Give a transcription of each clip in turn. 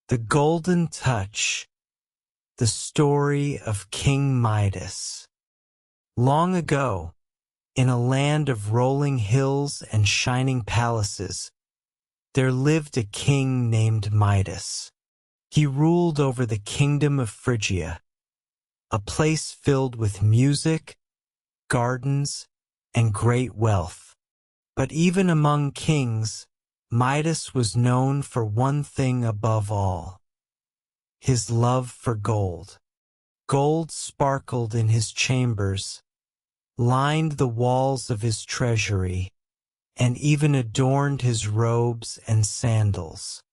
The Golden Touch, the story of King Midas. Long ago, in a land of rolling hills and shining palaces, there lived a king named Midas. He ruled over the kingdom of Phrygia, a place filled with music, gardens, and great wealth. But even among kings, Midas was known for one thing above all: his love for gold. Gold sparkled in his chambers, lined the walls of his treasury, and even adorned his robes and sandals.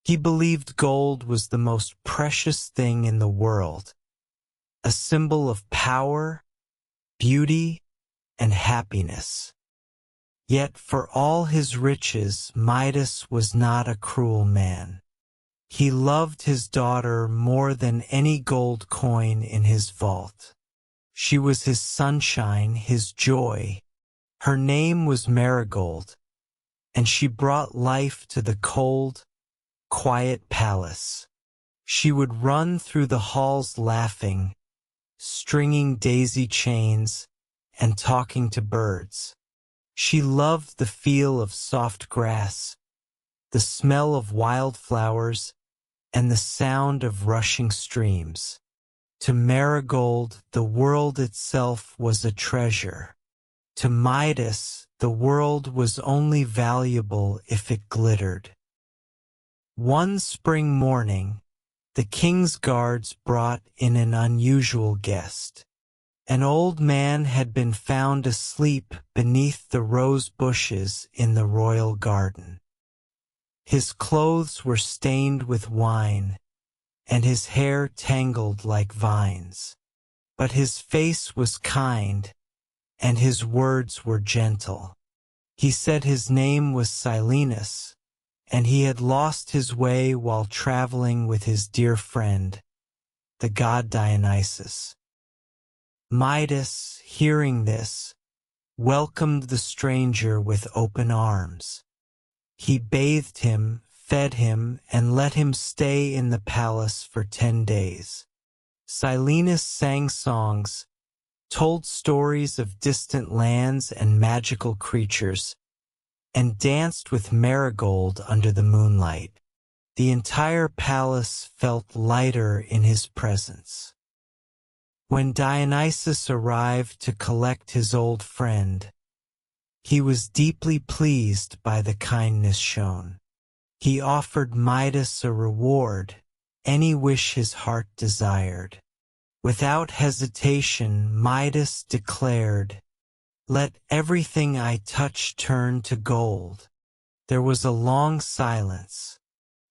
He believed gold was the most precious thing in the world, a symbol of power, beauty, and happiness. Yet for all his riches, Midas was not a cruel man. He loved his daughter more than any gold coin in his vault. She was his sunshine, his joy. Her name was Marigold, and she brought life to the cold, quiet palace. She would run through the halls laughing, stringing daisy chains, and talking to birds. She loved the feel of soft grass, the smell of wildflowers, and the sound of rushing streams. To Marigold, the world itself was a treasure. To Midas, the world was only valuable if it glittered. One spring morning, the king's guards brought in an unusual guest. An old man had been found asleep beneath the rose bushes in the royal garden. His clothes were stained with wine, and his hair tangled like vines. But his face was kind, and his words were gentle. He said his name was Silenus, and he had lost his way while traveling with his dear friend, the god Dionysus. Midas, hearing this, welcomed the stranger with open arms. He bathed him, fed him, and let him stay in the palace for 10 days. Silenus sang songs, told stories of distant lands and magical creatures, and danced with Marigold under the moonlight. The entire palace felt lighter in his presence. When Dionysus arrived to collect his old friend, he was deeply pleased by the kindness shown. He offered Midas a reward, any wish his heart desired. Without hesitation, Midas declared, "Let everything I touch turn to gold." There was a long silence.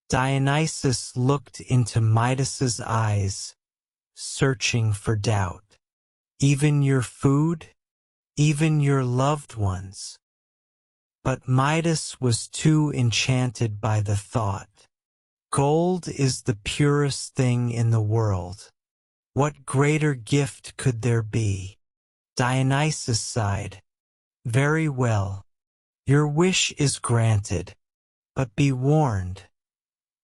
Dionysus looked into Midas's eyes, searching for doubt. "Even your food? Even your loved ones?" But Midas was too enchanted by the thought. "Gold is the purest thing in the world. What greater gift could there be?" Dionysus sighed. "Very well. Your wish is granted. But be warned.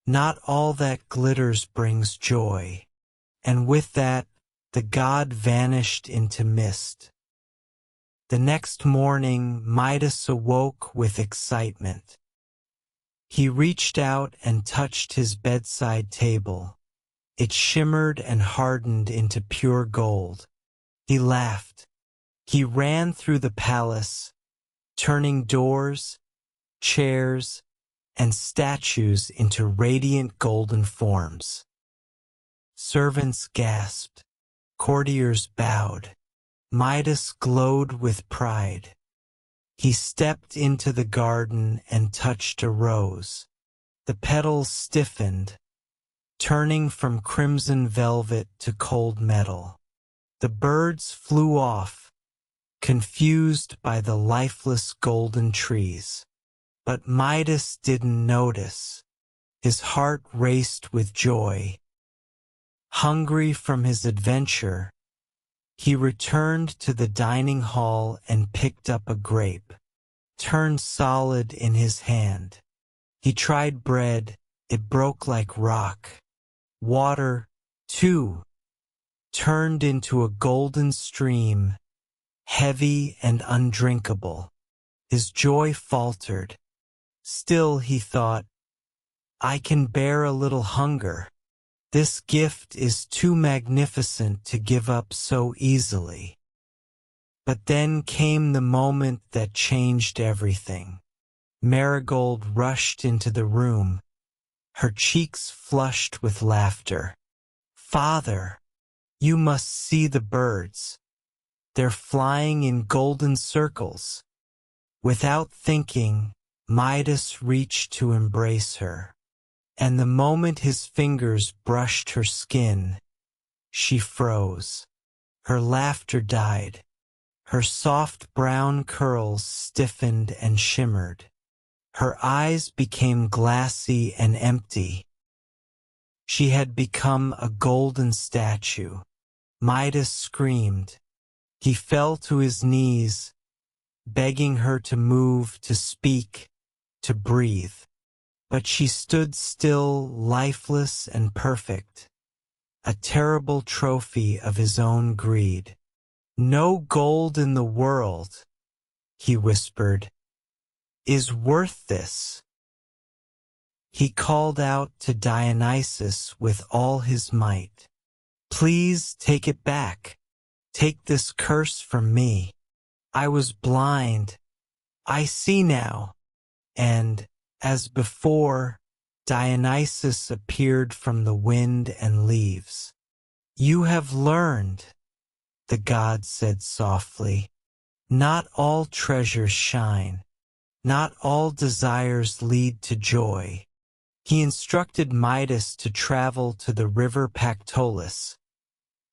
Not all that glitters brings joy." And with that, the god vanished into mist. The next morning, Midas awoke with excitement. He reached out and touched his bedside table. It shimmered and hardened into pure gold. He laughed. He ran through the palace, turning doors, chairs, and statues into radiant golden forms. Servants gasped. Courtiers bowed. Midas glowed with pride. He stepped into the garden and touched a rose. The petals stiffened, turning from crimson velvet to cold metal. The birds flew off, confused by the lifeless golden trees. But Midas didn't notice. His heart raced with joy. Hungry from his adventure, he returned to the dining hall and picked up a grape, turned solid in his hand. He tried bread, It broke like rock. Water, too, turned into a golden stream, heavy and undrinkable. His joy faltered. Still, he thought, I can bear a little hunger. This gift is too magnificent to give up so easily. But then came the moment that changed everything. Marigold rushed into the room, her cheeks flushed with laughter. Father, you must see the birds. They're flying in golden circles. Without thinking, Midas reached to embrace her. And the moment his fingers brushed her skin, she froze. Her laughter died. Her soft brown curls stiffened and shimmered. Her eyes became glassy and empty. She had become a golden statue. Midas screamed. He fell to his knees, begging her to move, to speak, to breathe. But she stood still, lifeless and perfect, a terrible trophy of his own greed. No gold in the world, he whispered, is worth this. He called out to Dionysus with all his might. Please take it back. Take this curse from me. I was blind. I see now. And, as before, Dionysus appeared from the wind and leaves. You have learned, the god said softly. Not all treasures shine. Not all desires lead to joy. He instructed Midas to travel to the river Pactolus,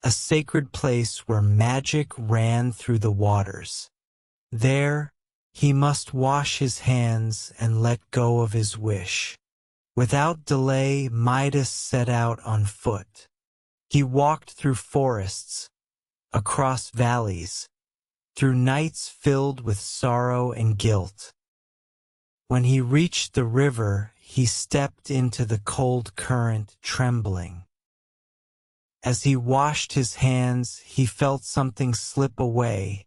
a sacred place where magic ran through the waters. There, he must wash his hands and let go of his wish. Without delay, Midas set out on foot. He walked through forests, across valleys, through nights filled with sorrow and guilt. When he reached the river, he stepped into the cold current, trembling. As he washed his hands, he felt something slip away,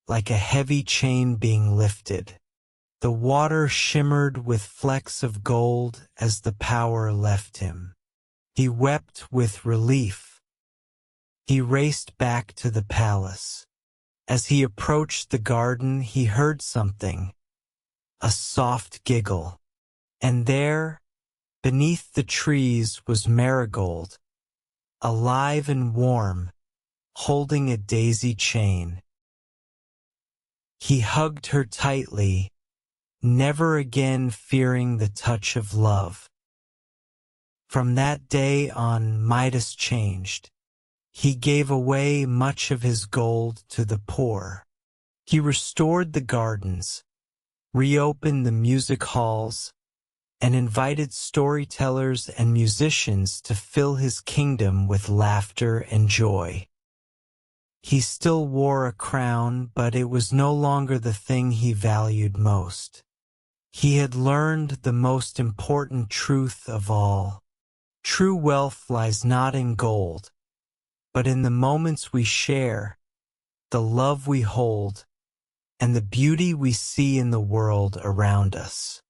like a heavy chain being lifted. The water shimmered with flecks of gold as the power left him. He wept with relief. He raced back to the palace. As he approached the garden, he heard something, a soft giggle. And there, beneath the trees, was Marigold, alive and warm, holding a daisy chain. He hugged her tightly, never again fearing the touch of love. From that day on, Midas changed. He gave away much of his gold to the poor. He restored the gardens, reopened the music halls, and invited storytellers and musicians to fill his kingdom with laughter and joy. He still wore a crown, but it was no longer the thing he valued most. He had learned the most important truth of all. True wealth lies not in gold, but in the moments we share, the love we hold, and the beauty we see in the world around us.